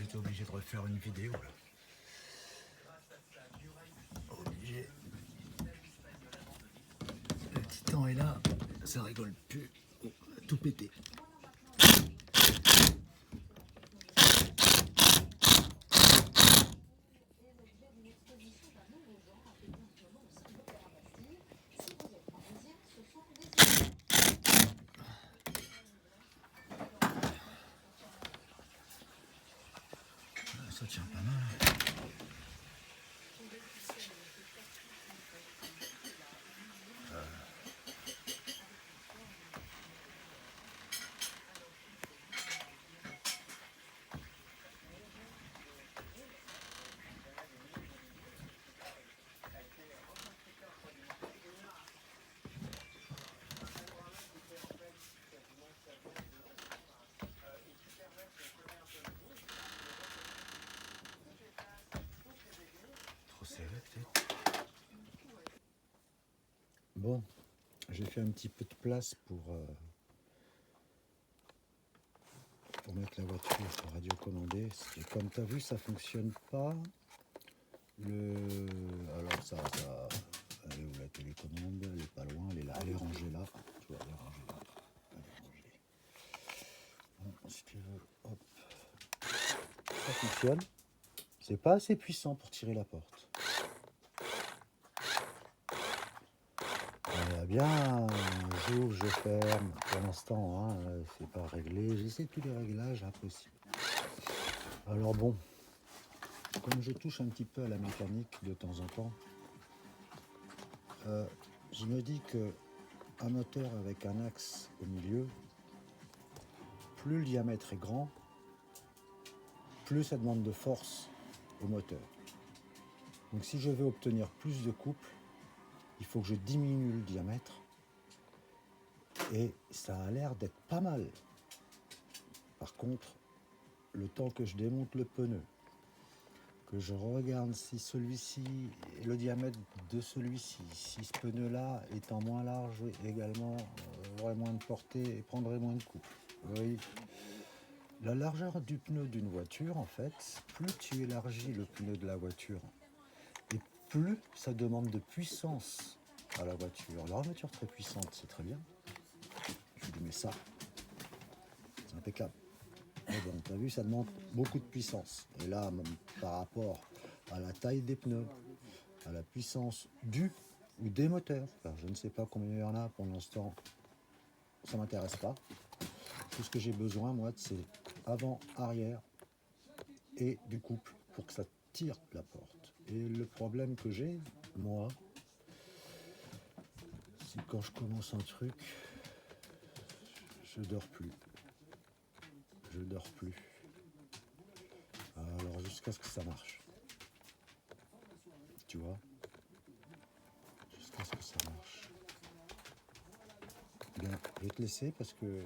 été obligé de refaire une vidéo là. Obligé. Le titan est là, ça rigole plus. Oh, tout pété. Ça tient pas mal. Trop serré peut-être. Bon, j'ai fait un petit peu de place pour mettre la voiture radiocommandée. Et comme tu as vu, ça fonctionne pas. Alors ça, elle est où la télécommande? Elle est pas loin, elle est là, elle est rangée là. Tu vois, elle est rangée là. Elle est rangée. Bon, si tu veux, hop. Ça fonctionne. C'est pas assez puissant pour tirer la porte. Bien, j'ouvre, je ferme. Pour l'instant, hein, c'est pas réglé. J'essaie tous les réglages impossibles. Alors bon, comme je touche un petit peu à la mécanique de temps en temps, je me dis que un moteur avec un axe au milieu, plus le diamètre est grand, plus ça demande de force au moteur. Donc si je veux obtenir plus de couple, il faut que je diminue le diamètre. Et ça a l'air d'être pas mal. Par contre, le temps que je démonte le pneu, que je regarde si celui-ci, le diamètre de celui-ci, si ce pneu-là étant moins large également, aurait moins de portée et prendrait moins de couple. Oui. La largeur du pneu d'une voiture, en fait, plus tu élargis le pneu de la voiture, et plus ça demande de puissance à la voiture. Alors, la voiture très puissante, c'est très bien. Je lui mets ça. C'est impeccable. Mais bon, tu as vu, ça demande beaucoup de puissance. Et là, même par rapport à la taille des pneus, à la puissance du ou des moteurs, alors, je ne sais pas combien il y en a pour l'instant, ça ne m'intéresse pas. Tout ce que j'ai besoin, moi, c'est avant, arrière et du couple pour que ça tire la porte. Et le problème que j'ai, moi, c'est quand je commence un truc, je dors plus. Je dors plus. Alors jusqu'à ce que ça marche. Tu vois? Jusqu'à ce que ça marche. Bien, je vais te laisser parce que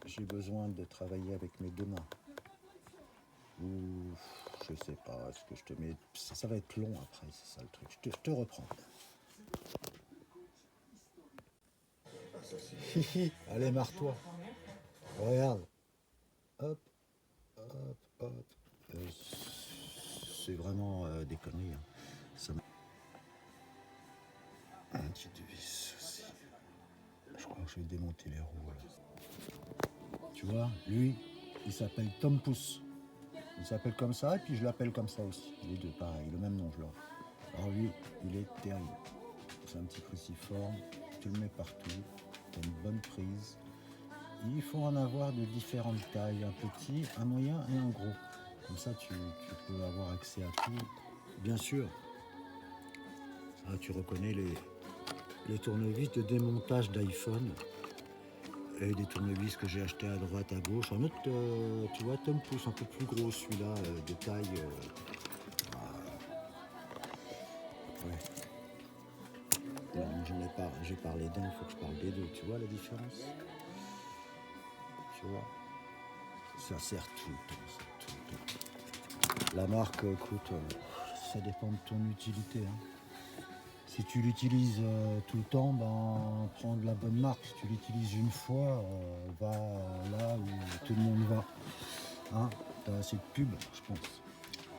j'ai besoin de travailler avec mes deux mains. Ou je sais pas, est-ce que je te mets. Ça va être long après, c'est ça le truc. Je te reprends. Hihi, allez, marre-toi. Regarde. Hop, hop, hop. C'est vraiment des conneries. Hein. Ça un petit vis aussi. Je crois que je vais démonter les roues là. Tu vois, lui, il s'appelle Tom Pouce. Il s'appelle comme ça et puis je l'appelle comme ça aussi. Les deux, pareil, le même nom, je l'ai. Alors lui, il est terrible. C'est un petit cruciforme, tu le mets partout, tu as une bonne prise. Il faut en avoir de différentes tailles, un petit, un moyen et un gros. Comme ça, tu peux avoir accès à tout. Bien sûr, là, tu reconnais les tournevis de démontage d'iPhone et des tournevis que j'ai achetés à droite, à gauche. Un autre, tu vois, Tom Pouce, un peu plus gros celui-là, de taille. Ouais. Non, j'ai parlé d'un, il faut que je parle des deux. Tu vois la différence? Tu vois? Ça sert tout le temps, ça, tout le temps. La marque, écoute, ça dépend de ton utilité. Hein. Si tu l'utilises tout le temps, ben, prends de la bonne marque. Si tu l'utilises une fois, va là où tout le monde va. Hein, t'as assez de pub, je pense.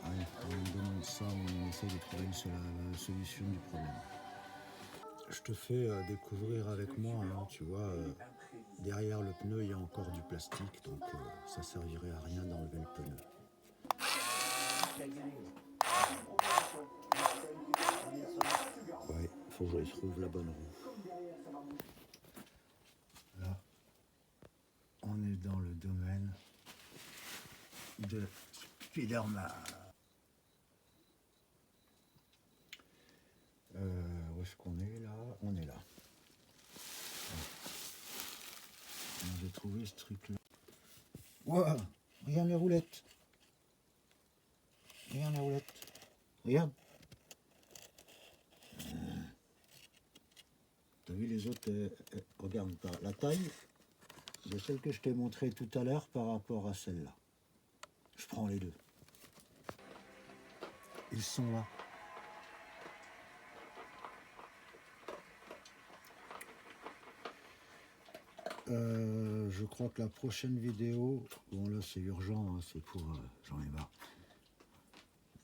Allez, on me demande ça, on essaie de trouver une solution du problème. Je te fais découvrir avec moi, hein, tu vois, derrière le pneu il y a encore du plastique, donc ça servirait à rien d'enlever le pneu. Ouais, faut que je trouve la bonne roue. Là, on est dans le domaine de Spider-Man. Où est-ce qu'on est là? On est là. J'ai trouvé ce truc-là. Wow, regarde les roulettes. Regarde les roulettes. Regarde. T'as vu les autres, regarde la taille de celle que je t'ai montrée tout à l'heure par rapport à celle-là. Je prends les deux. Ils sont là. Je crois que la prochaine vidéo, bon là c'est urgent, hein, c'est pour, j'en ai marre.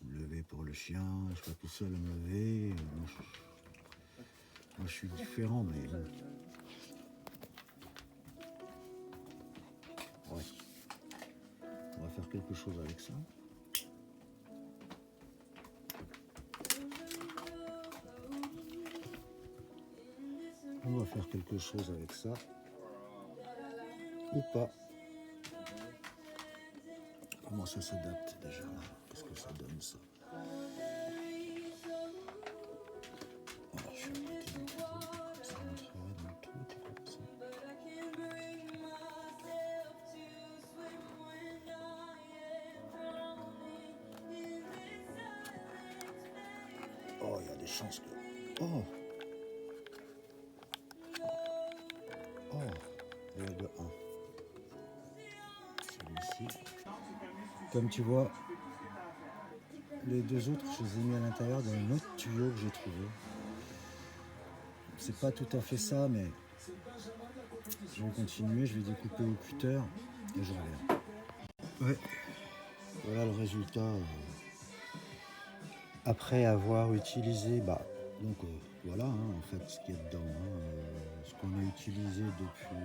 Me lever pour le chien, je suis pas tout seul à me lever. Moi je suis différent, mais bon. Ouais. On va faire quelque chose avec ça. On va faire quelque chose avec ça. Ou pas. Comment ça s'adapte déjà là? Qu'est-ce que ça donne ça? Alors je suis à côté du trou, comme ça on rentrerait dans le trou, t'es comme ça. Oh, il y a des chances que... Oh! Oh! Il y a le 1. Celui-ci. Comme tu vois, les deux autres, je les ai mis à l'intérieur d'un autre tuyau que j'ai trouvé. C'est pas tout à fait ça, mais je vais continuer, je vais découper au cutter et je reviens. Ouais, voilà le résultat. Après avoir utilisé, bah, donc voilà, hein, en fait, ce qu'il y a dedans, hein, ce qu'on a utilisé depuis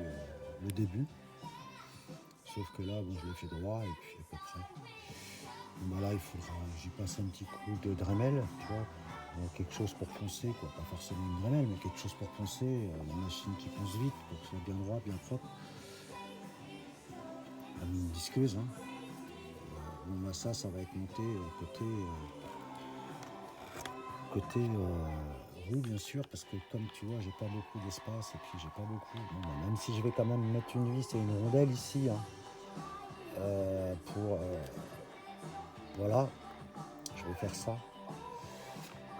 le début. Sauf que là, bon, je l'ai fait droit et puis à peu près. Bon, bah là, il faudra, j'y passe un petit coup de Dremel, tu vois, quelque chose pour poncer, quoi. Pas forcément une Dremel, mais quelque chose pour poncer, la machine qui ponce vite, pour que ce soit bien droit, bien propre. Une disqueuse, hein. Bon, bah ça va être monté côté roue, bien sûr, parce que comme tu vois, j'ai pas beaucoup d'espace et puis j'ai pas beaucoup. Bon, bah, même si je vais quand même mettre une vis et une rondelle ici, hein, pour voilà, je vais faire ça.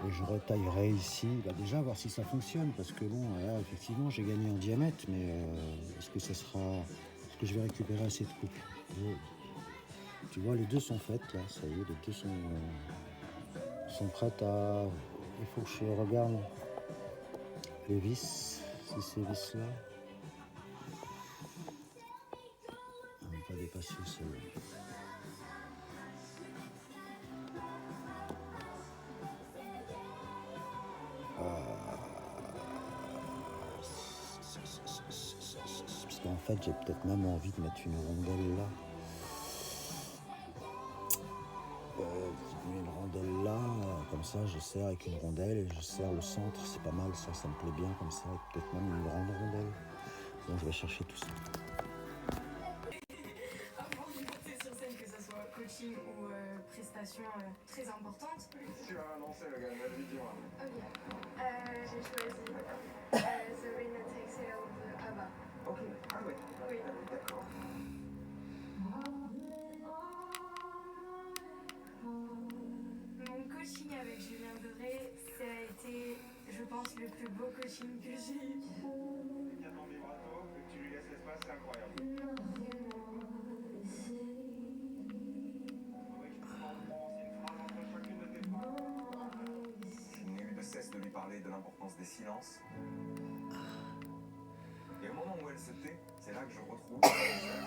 Et je retaillerai ici, bah déjà voir si ça fonctionne, parce que bon, là, effectivement, j'ai gagné en diamètre, mais est-ce que ça sera, est-ce que je vais récupérer assez de couple? Tu vois, les deux sont faites là, ça y est, les deux sont prêtes à. Il faut que je regarde les vis, si ces vis là. On ne va pas dépasser celle-là. Parce qu'en fait, j'ai peut-être même envie de mettre une rondelle là. Une rondelle là, comme ça, je serre avec une rondelle et je serre le centre. C'est pas mal, ça me plaît bien comme ça. Peut-être même une grande rondelle. Donc, je vais chercher tout ça. Avant de monter sur scène, que ce soit coaching ou prestation très importante. Tu vas annoncer le gars, vas-y, dis-moi. Ok. J'ai choisi The Rain That Exhale de ABBA. Ok, ah ouais. Oui. D'accord. Mon coaching avec Julien Doré, ça a été, je pense, le plus beau coaching que j'ai eu. Il vient dans mes bras, et tu lui laisses l'espace, c'est incroyable. Oui, je comprends, c'est une phrase entre chacune de tes phrases. Je n'ai eu de cesse de lui parler de l'importance des silences. Et au moment où elle se tait, c'est là que je retrouve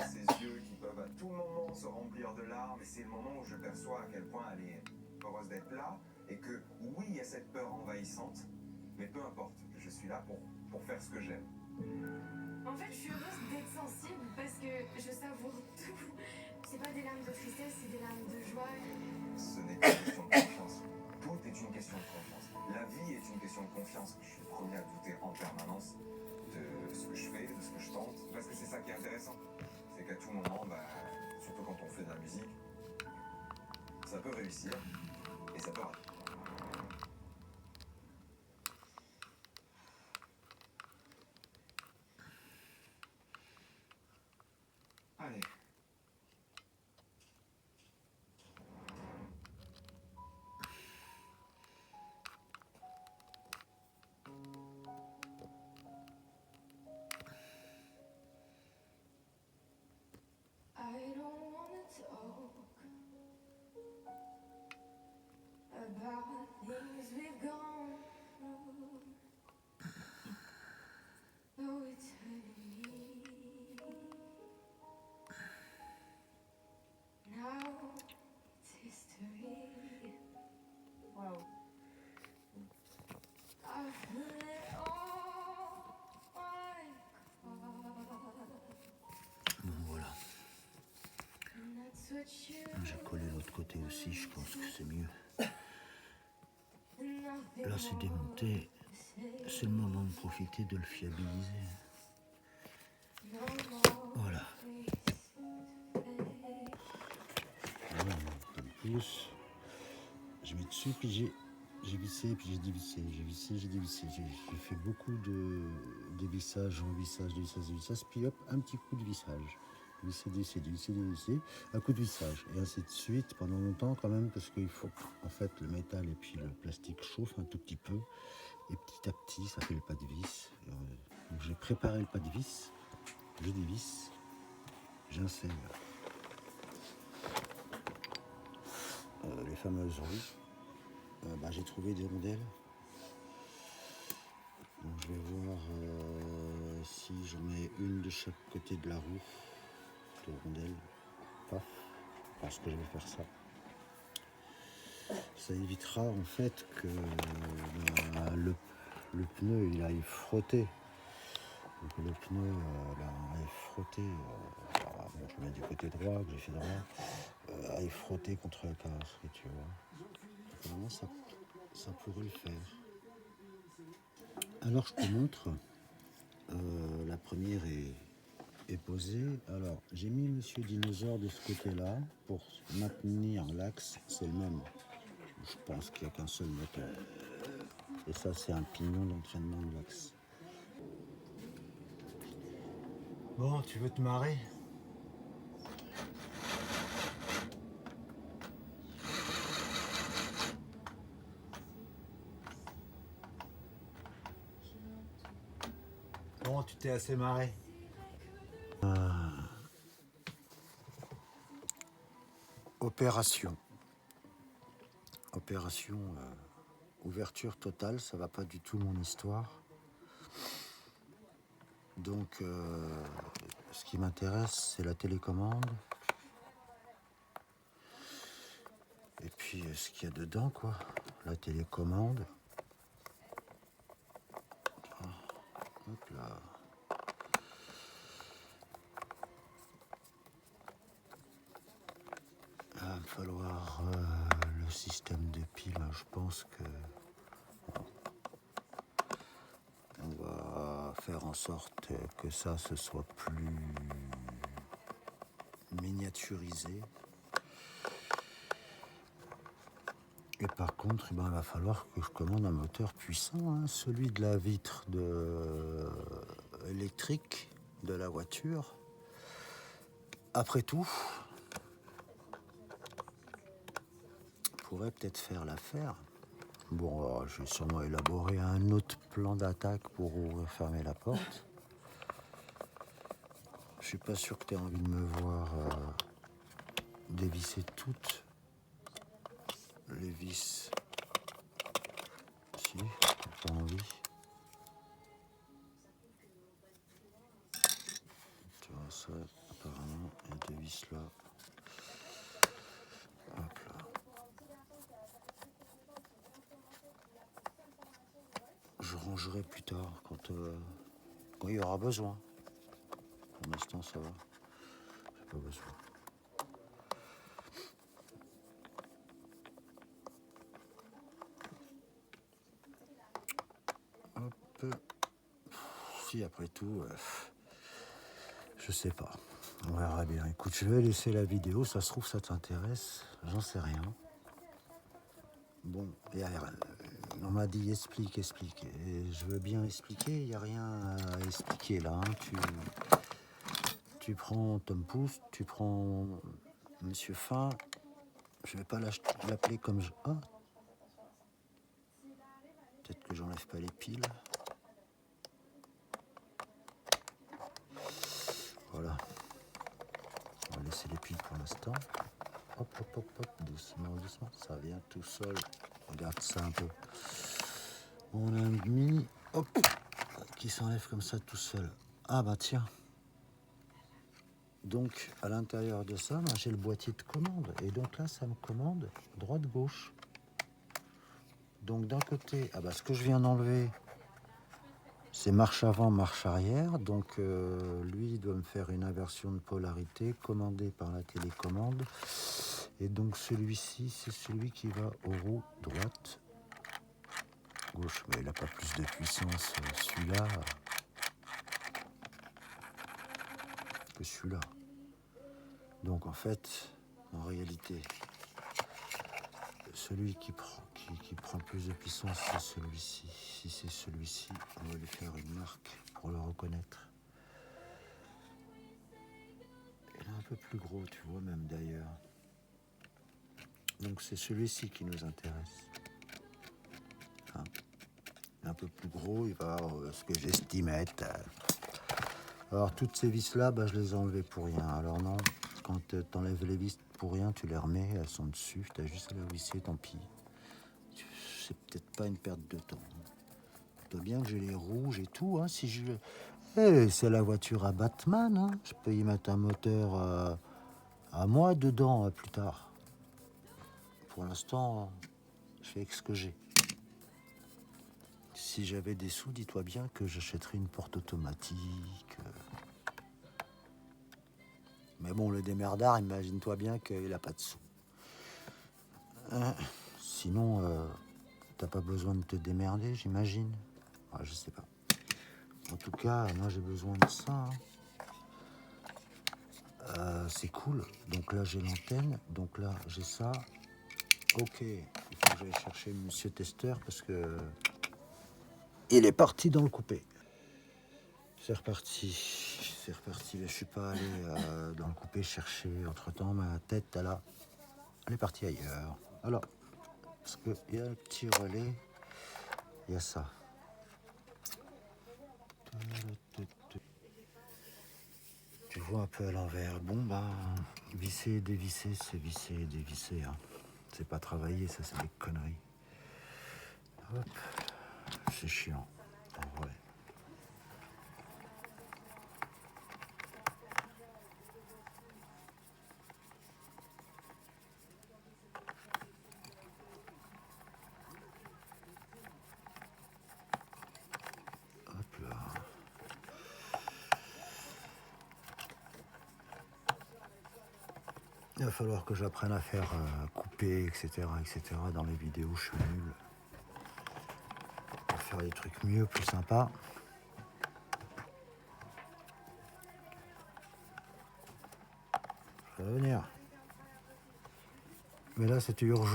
ses yeux qui peuvent à tout moment se remplir pleurs de larmes, et c'est le moment où je perçois à quel point elle est heureuse d'être là, et que oui, il y a cette peur envahissante, mais peu importe, je suis là pour faire ce que j'aime. En fait, je suis heureuse d'être sensible parce que je savoure tout. C'est pas des larmes de tristesse, c'est des larmes de joie. Ce n'est qu'une question de confiance. Tout est une question de confiance. La vie est une question de confiance. Je suis le premier à douter en permanence de ce que je fais, de ce que je tente, parce que c'est ça qui est intéressant. C'est qu'à tout moment, surtout quand on fait de la musique, ça peut réussir et ça peut rater. Allez. I don't wanna talk about things we've gone through. Though it's hurting me. Now it's history. Wow. I've let all my cards. Bon, voilà. And that's what you J'ai collé l'autre côté aussi, je pense que c'est mieux. nothing Là, c'est démonté. C'est le moment de profiter de le fiabiliser. Voilà. Voilà, comme pouce. Je mets dessus, puis j'ai vissé, puis j'ai dévissé. J'ai vissé, j'ai dévissé. J'ai fait beaucoup de dévissage, revissage, dévissage, puis hop, un petit coup de vissage. Visser, dévisser, dévisser, dévisser, un coup de vissage. Et ainsi de suite pendant longtemps quand même, parce qu'il faut en fait le métal et puis le plastique chauffent un tout petit peu. Et petit à petit, ça fait le pas de vis. Donc j'ai préparé le pas de vis, je dévisse, j'insère les fameuses roues. J'ai trouvé des rondelles. Donc je vais voir si j'en mets une de chaque côté de la roue, de rondelles. Paf, parce que je vais faire ça. Ça évitera en fait que le pneu il aille frotter. Donc le pneu aille frotter, bon, je le mets du côté droit, que j'ai fait droit, aille frotter contre la carrosserie, tu vois. Vraiment ça pourrait le faire. Alors je te montre, la première est posée. Alors j'ai mis Monsieur Dinosaure de ce côté-là pour maintenir l'axe, c'est le même. Je pense qu'il n'y a qu'un seul moteur. Et ça, c'est un pignon d'entraînement de l'axe. Bon, tu veux te marrer? Bon, tu t'es assez marré. Opération. Opération ouverture totale, ça va pas du tout mon histoire. Donc, ce qui m'intéresse, c'est la télécommande. Et puis, ce qu'il y a dedans, quoi. La télécommande. Hop là. Il va me falloir le système de pile. Je pense que on va faire en sorte que ça se soit plus miniaturisé. Et par contre, il va falloir que je commande un moteur puissant, hein, celui de la vitre électrique de la voiture. Après tout, on pourrait peut-être faire l'affaire. Bon, je vais sûrement élaborer un autre plan d'attaque pour ouvrir, fermer la porte. Je suis pas sûr que tu aies envie de me voir dévisser toutes les vis. Si, j'ai pas envie. Tu vois ça, apparemment, il y a des vis là. rangerai plus tard quand il y aura besoin. Pour l'instant, ça va. J'ai pas besoin. Hop. Si après tout, je sais pas. On verra bien. Écoute, je vais laisser la vidéo. Ça se trouve, ça t'intéresse. J'en sais rien. Bon, on m'a dit explique. Et je veux bien expliquer. Il n'y a rien à expliquer là. Hein. Tu prends Tom Pouce, tu prends Monsieur Fin. Je vais pas l'appeler comme je. Ah. Peut-être que j'enlève pas les piles. Voilà. On va laisser les piles pour l'instant. Hop, doucement, ça vient tout seul. Regarde ça un peu. On a mis, hop, qui s'enlève comme ça tout seul. Ah bah tiens. Donc à l'intérieur de ça, bah, j'ai le boîtier de commande. Et donc là, ça me commande droite-gauche. Donc d'un côté, ah bah ce que je viens d'enlever, c'est marche avant, marche arrière. Donc lui, il doit me faire une inversion de polarité commandée par la télécommande. Et donc celui-ci, c'est celui qui va aux roues droite, gauche. Mais il n'a pas plus de puissance celui-là que celui-là. Donc en fait, en réalité, celui qui prend plus de puissance, c'est celui-ci. Si c'est celui-ci, on va lui faire une marque pour le reconnaître. Il est un peu plus gros, tu vois, même d'ailleurs. Donc c'est celui-ci qui nous intéresse. Hein. Un peu plus gros, il va avoir ce que j'estime être. Alors toutes ces vis-là, bah, je les ai enlevées pour rien. Alors non, quand tu enlèves les vis pour rien, tu les remets, elles sont dessus. Tu as juste à les visser, tant pis. C'est peut-être pas une perte de temps. Tu vois bien que j'ai les rouges et tout. Hein, si je... c'est la voiture à Batman. Hein. Je peux y mettre un moteur à moi dedans plus tard. Pour l'instant, je fais avec ce que j'ai. Si j'avais des sous, dis-toi bien que j'achèterais une porte automatique. Mais bon, le démerdard, imagine-toi bien qu'il n'a pas de sous. Sinon, t'as pas besoin de te démerder, j'imagine. Ah, je sais pas. En tout cas, moi j'ai besoin de ça. Hein. C'est cool. Donc là, j'ai l'antenne. Donc là, j'ai ça. Ok. Il faut que j'aille chercher Monsieur Testeur parce que il est parti dans le coupé. C'est reparti. Mais je suis pas allé dans le coupé chercher. Entre-temps, ma tête, elle est partie ailleurs. Alors, parce qu'il y a un petit relais, il y a ça. Tu vois un peu à l'envers. Bon, bah, visser et dévisser, c'est visser et dévisser. Hein. C'est pas travailler, ça, c'est des conneries. Hop, c'est chiant, en vrai. Hop là. Il va falloir que j'apprenne à faire couper, etc. Dans les vidéos, je suis nul. Pour faire des trucs mieux, plus sympas. Ça va venir. Mais là, c'était urgent.